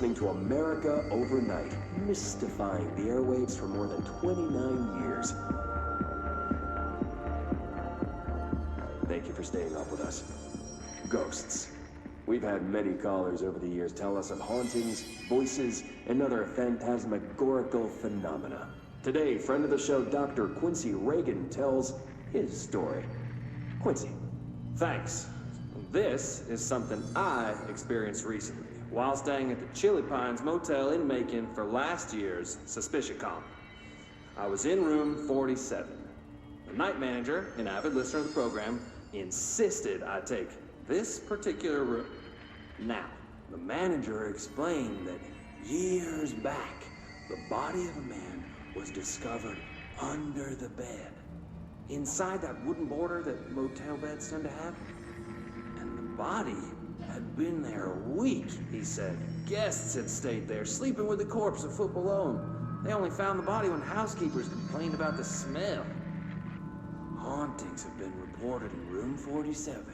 listening to America Overnight, mystifying the airwaves for more than 29 years. Thank you for staying up with us. Ghosts. We've had many callers over the years tell us of hauntings, voices, and other phantasmagorical phenomena. Today, friend of the show, Dr. Quincy Reagan, tells his story. Quincy. Thanks. This is something I experienced recently while staying at the Chili Pines Motel in Macon for last year's SuspiciaCon. I was in room 47. The night manager, an avid listener of the program, insisted I take this particular room. Now, the manager explained that years back, the body of a man was discovered under the bed, inside that wooden border that motel beds tend to have. And the body had been there a week, he said. Guests had stayed there, sleeping with the corpse a foot below them. They only found the body when housekeepers complained about the smell. Hauntings have been reported in room 47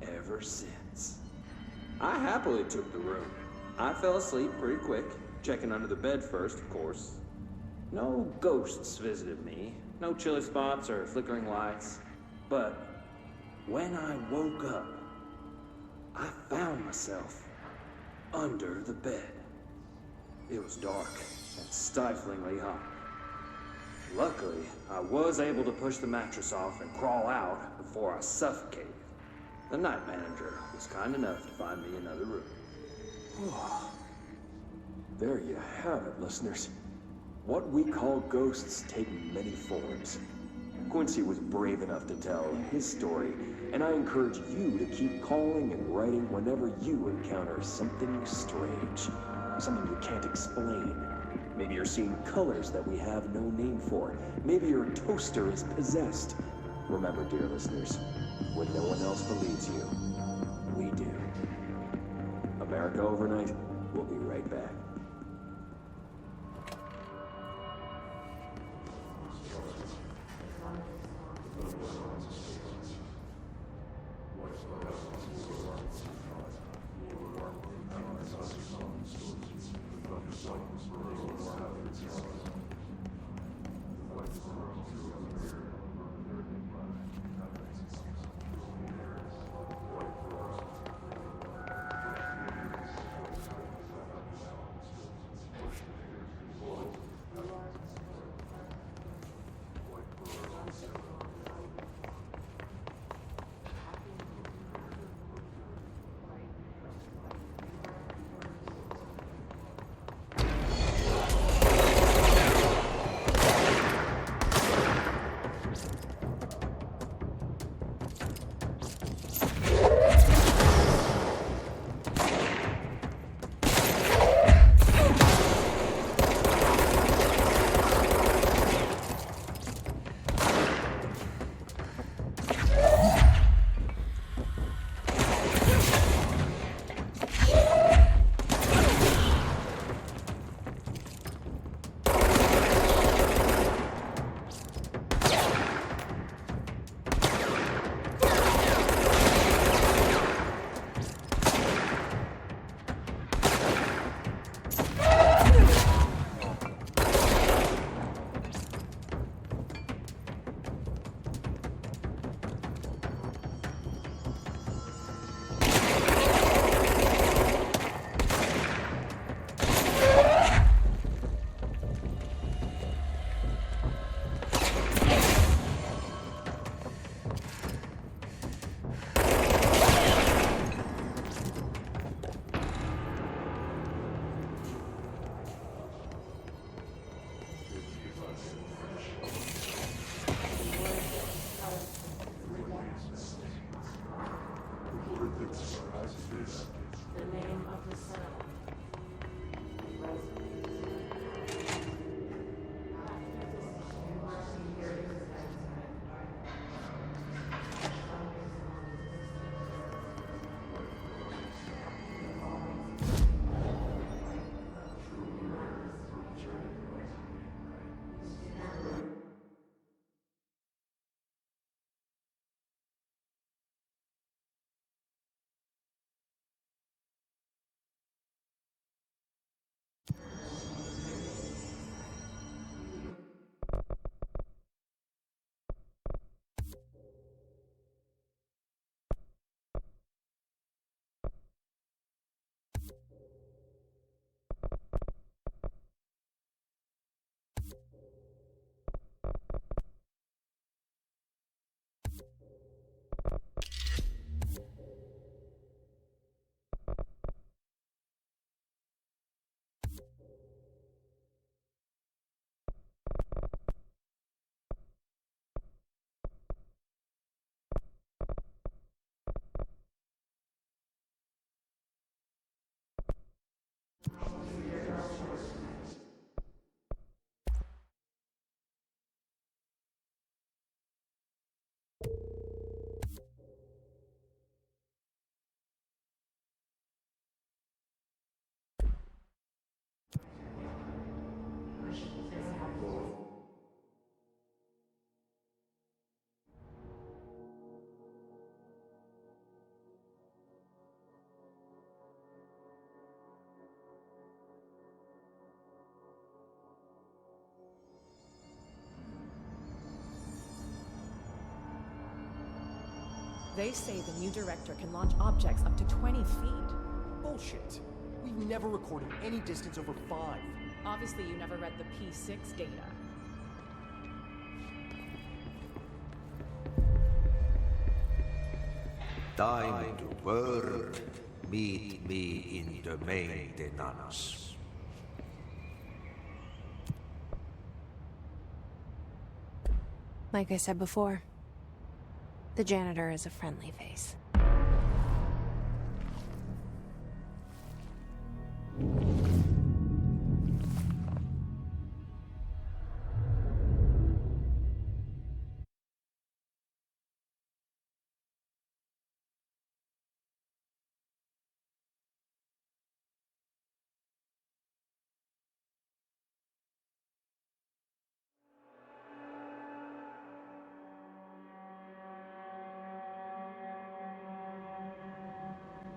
ever since. I happily took the room. I fell asleep pretty quick, checking under the bed first, of course. No ghosts visited me, no chilly spots or flickering lights. But when I woke up, I found myself under the bed. It was dark and stiflingly hot. Luckily, I was able to push the mattress off and crawl out before I suffocated. The night manager was kind enough to find me another room. There you have it, listeners. What we call ghosts take many forms. Quincy was brave enough to tell his story, and I encourage you to keep calling and writing whenever you encounter something strange, something you can't explain. Maybe you're seeing colors that we have no name for. Maybe your toaster is possessed. Remember, dear listeners, when no one else believes you, we do. America Overnight, we'll be right back. They say the new director can launch objects up to 20 feet. Bullshit. We've never recorded any distance over 5. Obviously, you never read the P6 data. Time to work. Meet me in the maintenance. Like I said before, the janitor is a friendly face.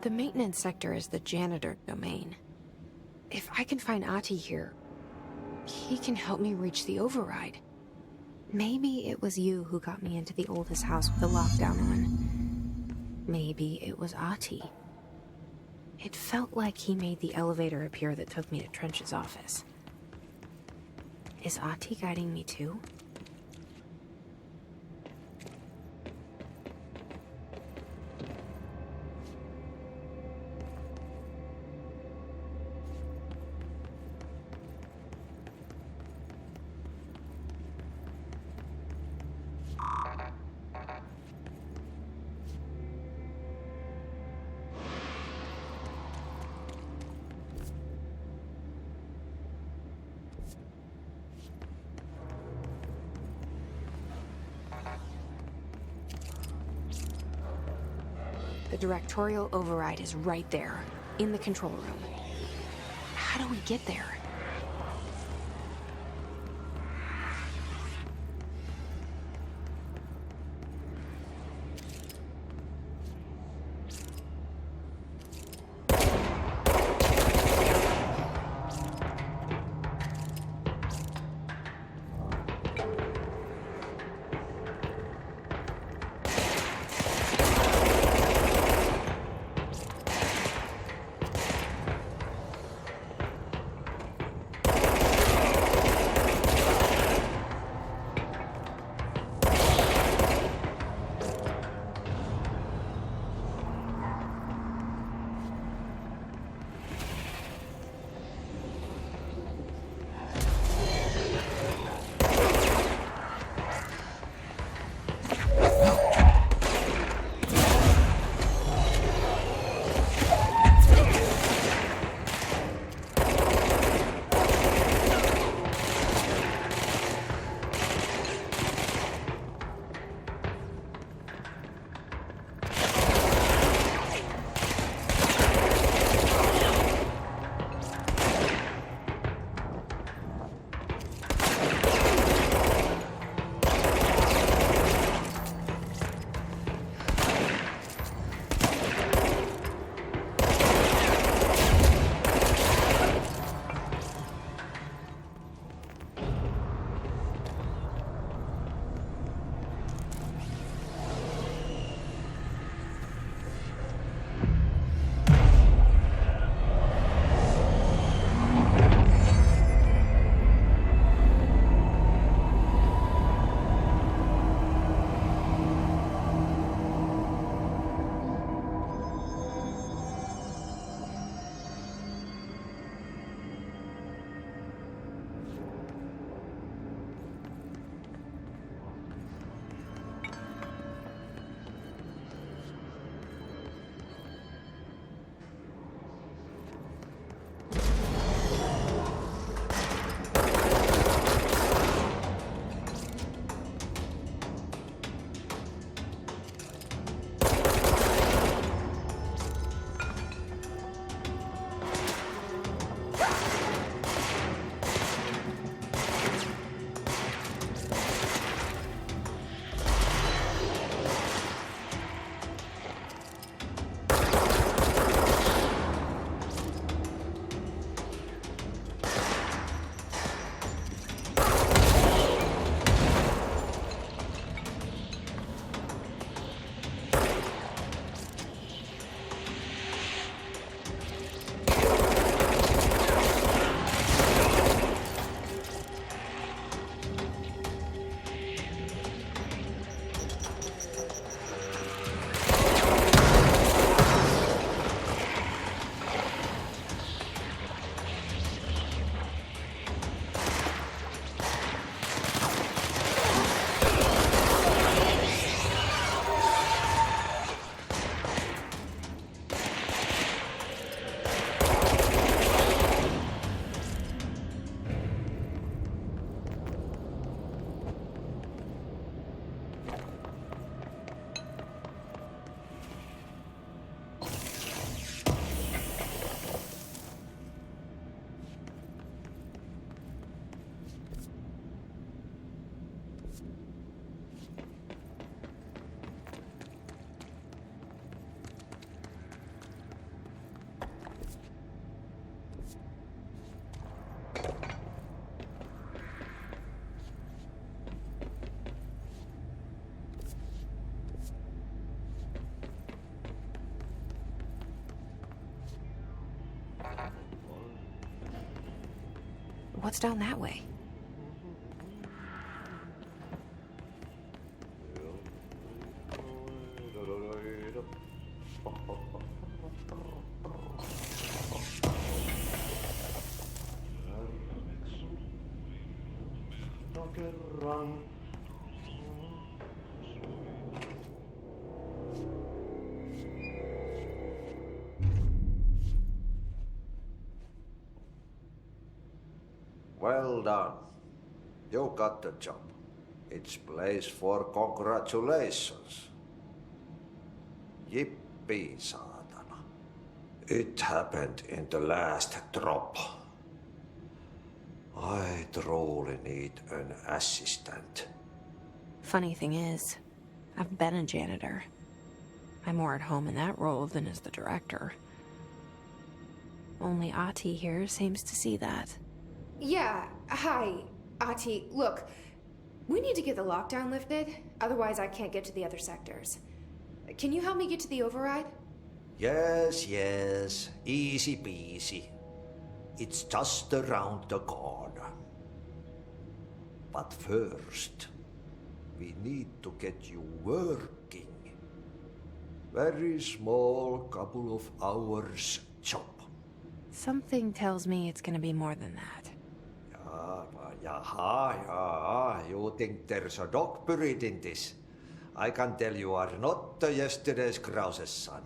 The maintenance sector is the janitor domain. If I can find Ahti here, he can help me reach the override. Maybe it was you who got me into the oldest house with the lockdown on. Maybe it was Ahti. It felt like he made the elevator appear that took me to Trench's office. Is Ahti guiding me too? The Directorial Override is right there, in the control room. How do we get there? What's down that way? Well done. You got the job. It's place for congratulations. Yippee, saatana. It happened in the last drop. I truly need an assistant. Funny thing is, I've been a janitor. I'm more at home in that role than as the director. Only Ahti here seems to see that. Yeah, hi, Ahti. Look, we need to get the lockdown lifted, otherwise I can't get to the other sectors. Can you help me get to the override? Yes, easy peasy. It's just around the corner. But first, we need to get you working. Very small, couple of hours job. Something tells me it's gonna be more than that. You think there's a dog buried in this? I can tell you are not yesterday's Krause's son.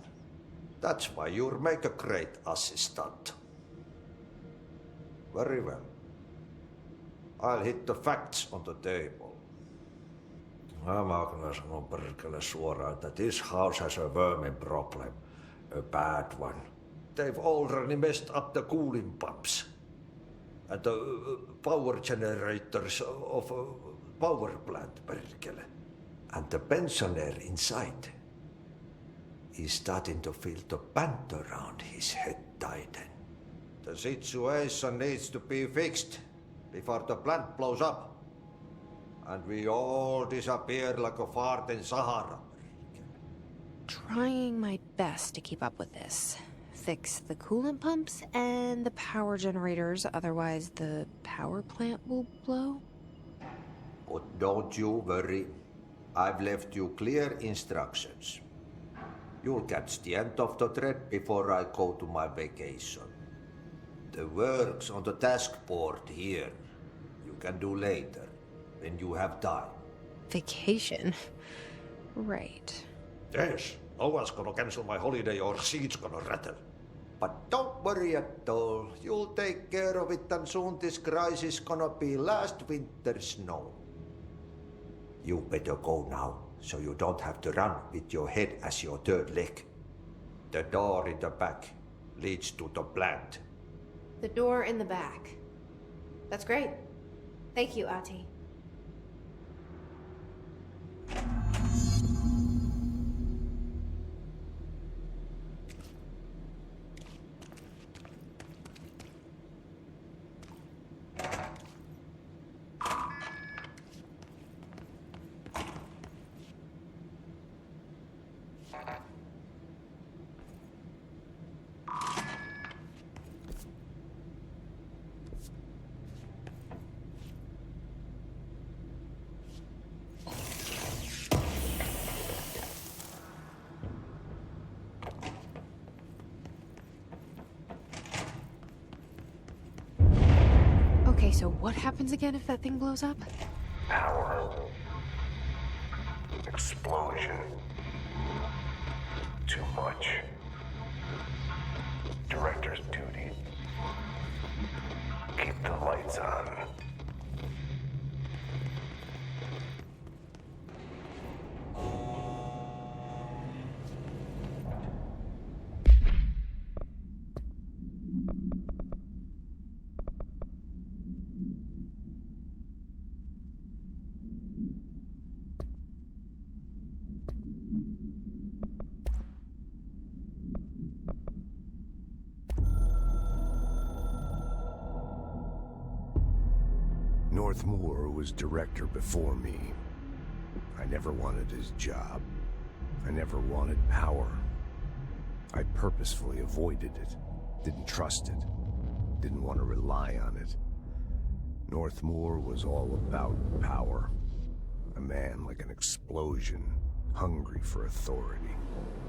That's why you'll make a great assistant. Very well. I'll hit the facts on the table. Mä kyllä sanon perkele suoraan, että this house has a vermin problem. A bad one. They've already messed up the cooling pumps. And the power generators of a power plant, perkele. And the pensioner inside is starting to feel the band around his head tighten. The situation needs to be fixed before the plant blows up. And we all disappear like a fart in Sahara. Trying my best to keep up with this. Fix the coolant pumps and the power generators, otherwise the power plant will blow. But don't you worry. I've left you clear instructions. You'll catch the end of the thread before I go to my vacation. The work's on the task board here. You can do later, when you have time. Vacation? Right. Yes, no one's gonna cancel my holiday or seat's gonna rattle. But don't worry at all. You'll take care of it and soon this crisis gonna be last winter's snow. You better go now, so you don't have to run with your head as your third leg. The door in the back leads to the plant. The door in the back. That's great. Thank you, Ahti. Okay, so what happens again if that thing blows up? Power. Explosion. Too much. Director's duty. Keep the lights on. Northmoor was director before me. I never wanted his job. I never wanted power. I purposefully avoided it. Didn't trust it. Didn't want to rely on it. Northmoor was all about power. A man like an explosion, hungry for authority,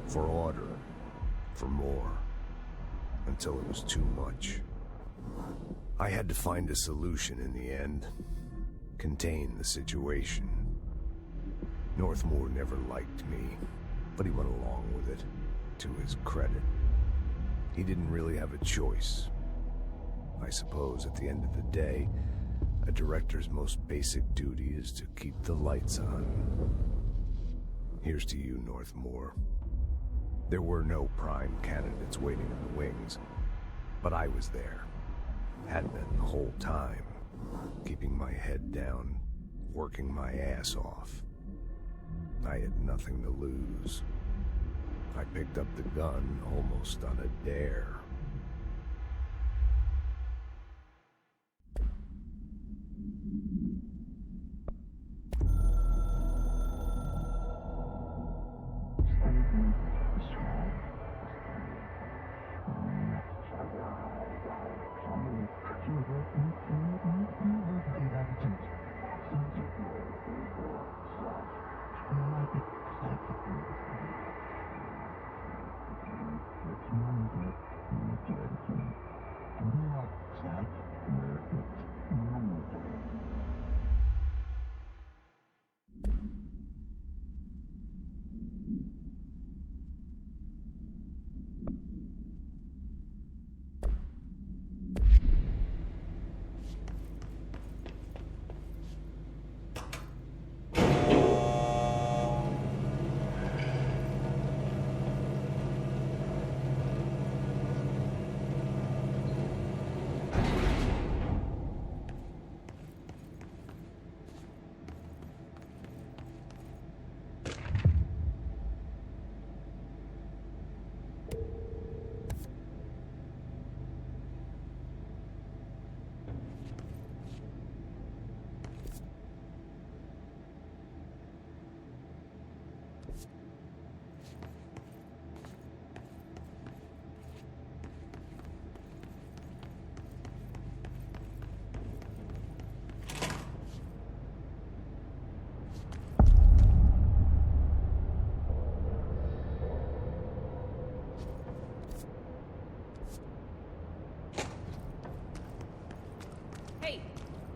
for order, for more, until it was too much. I had to find a solution in the end, contain the situation. Northmoor never liked me, but he went along with it, to his credit. He didn't really have a choice. I suppose at the end of the day, a director's most basic duty is to keep the lights on. Here's to you, Northmoor. There were no prime candidates waiting in the wings, but I was there. Had been the whole time, keeping my head down, working my ass off. I had nothing to lose. I picked up the gun almost on a dare.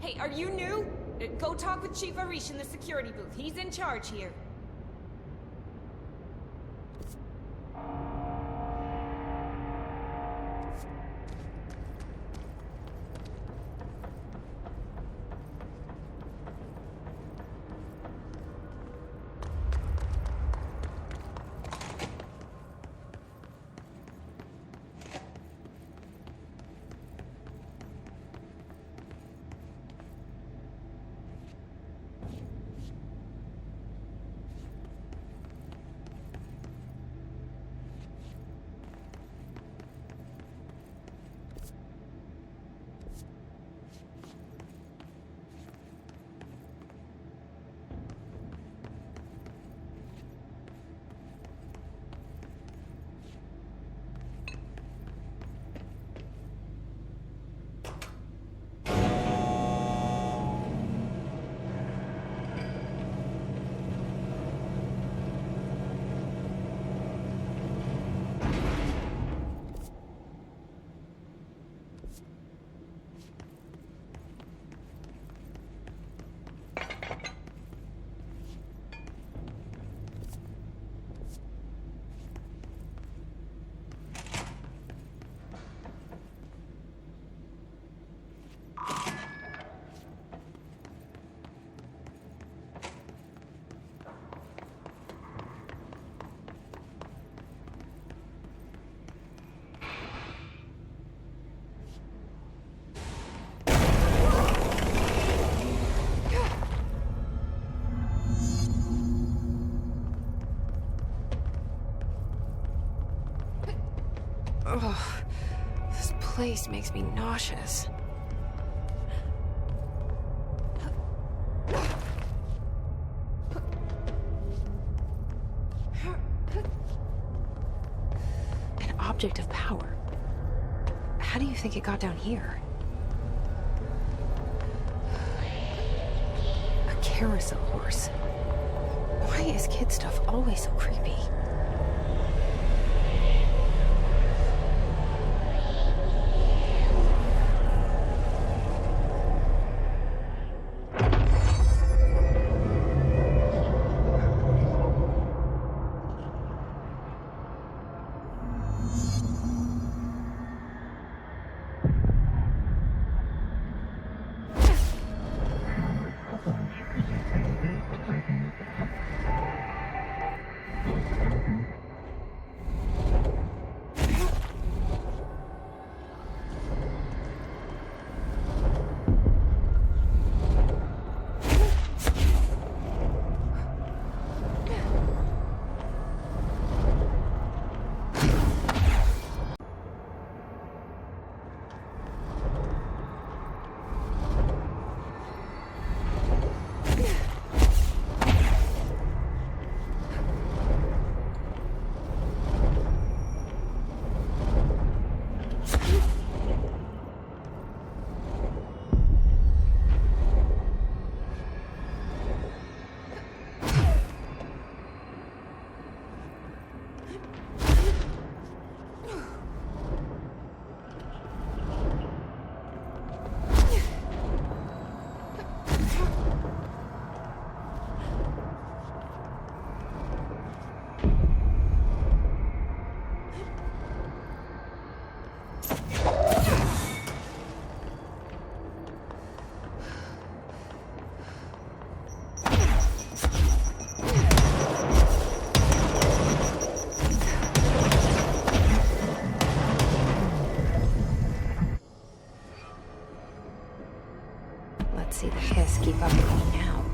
Hey, are you new? Go talk with Chief Arish in the security booth. He's in charge here. Ugh, this place makes me nauseous. An object of power. How do you think it got down here? carousel horse. Why is kid stuff always so creepy? Let's see the hiss keep up with me now.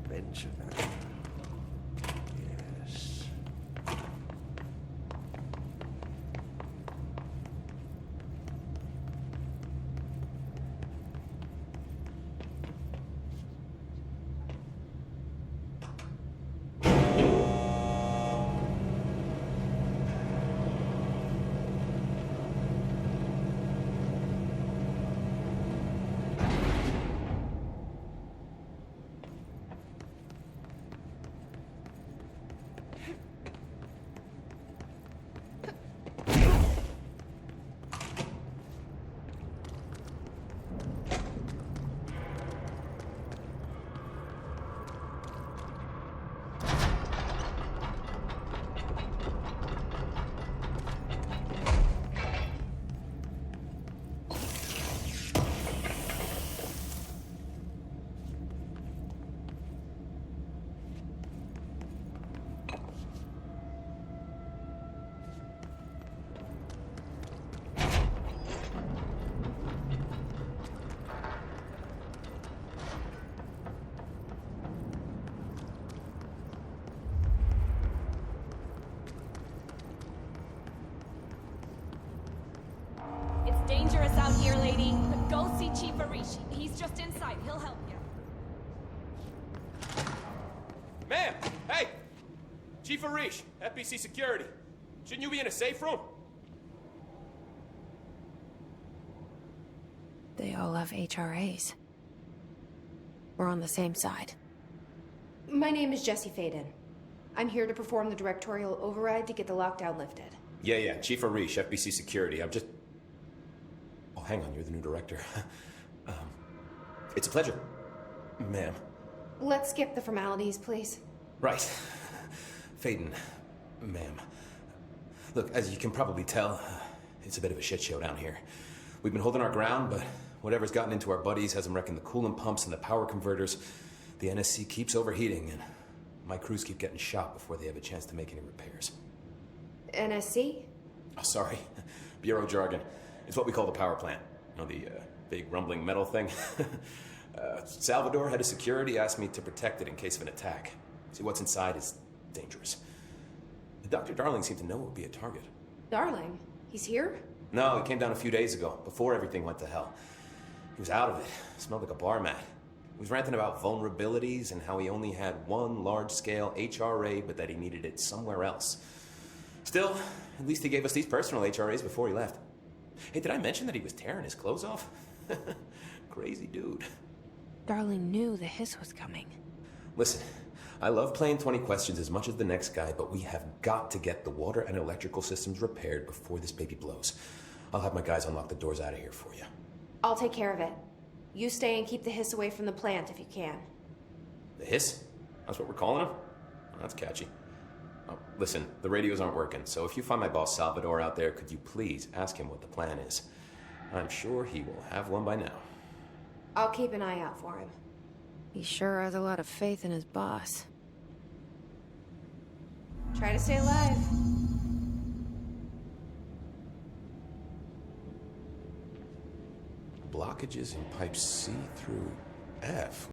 Pensioner. Yes. It's dangerous out here, lady. Go see Chief Arishi. He's just inside. He'll help you. Ma'am! Hey! Chief Arish, FBC Security. Shouldn't you be in a safe room? They all have HRAs. We're on the same side. My name is Jesse Faden. I'm here to perform the Directorial Override to get the lockdown lifted. Yeah, Chief Arish, FBC Security. I'm just... Oh, hang on, you're the new director. It's a pleasure, ma'am. Let's skip the formalities, please. Right. Faden, ma'am. Look, as you can probably tell, it's a bit of a shit show down here. We've been holding our ground, but whatever's gotten into our buddies has them wrecking the coolant pumps and the power converters. The NSC keeps overheating, and my crews keep getting shot before they have a chance to make any repairs. NSC? Oh, sorry. Bureau jargon. It's what we call the power plant. You know, the big rumbling metal thing? Salvador, head of security, asked me to protect it in case of an attack. See, what's inside is dangerous. Dr. Darling seemed to know it would be a target. Darling? He's here? No, he came down a few days ago, before everything went to hell. He was out of it. Smelled like a bar mat. He was ranting about vulnerabilities and how he only had one large-scale HRA, but that he needed it somewhere else. Still, at least he gave us these personal HRAs before he left. Hey, did I mention that he was tearing his clothes off? Crazy dude. Darling knew the hiss was coming. Listen, I love playing 20 questions as much as the next guy, but we have got to get the water and electrical systems repaired before this baby blows. I'll have my guys unlock the doors out of here for you. I'll take care of it. You stay and keep the hiss away from the plant if you can. The hiss? That's what we're calling him? Oh, that's catchy. Oh, listen, the radios aren't working, so if you find my boss Salvador out there, could you please ask him what the plan is? I'm sure he will have one by now. I'll keep an eye out for him. He sure has a lot of faith in his boss. Try to stay alive. Blockages in pipes C through F.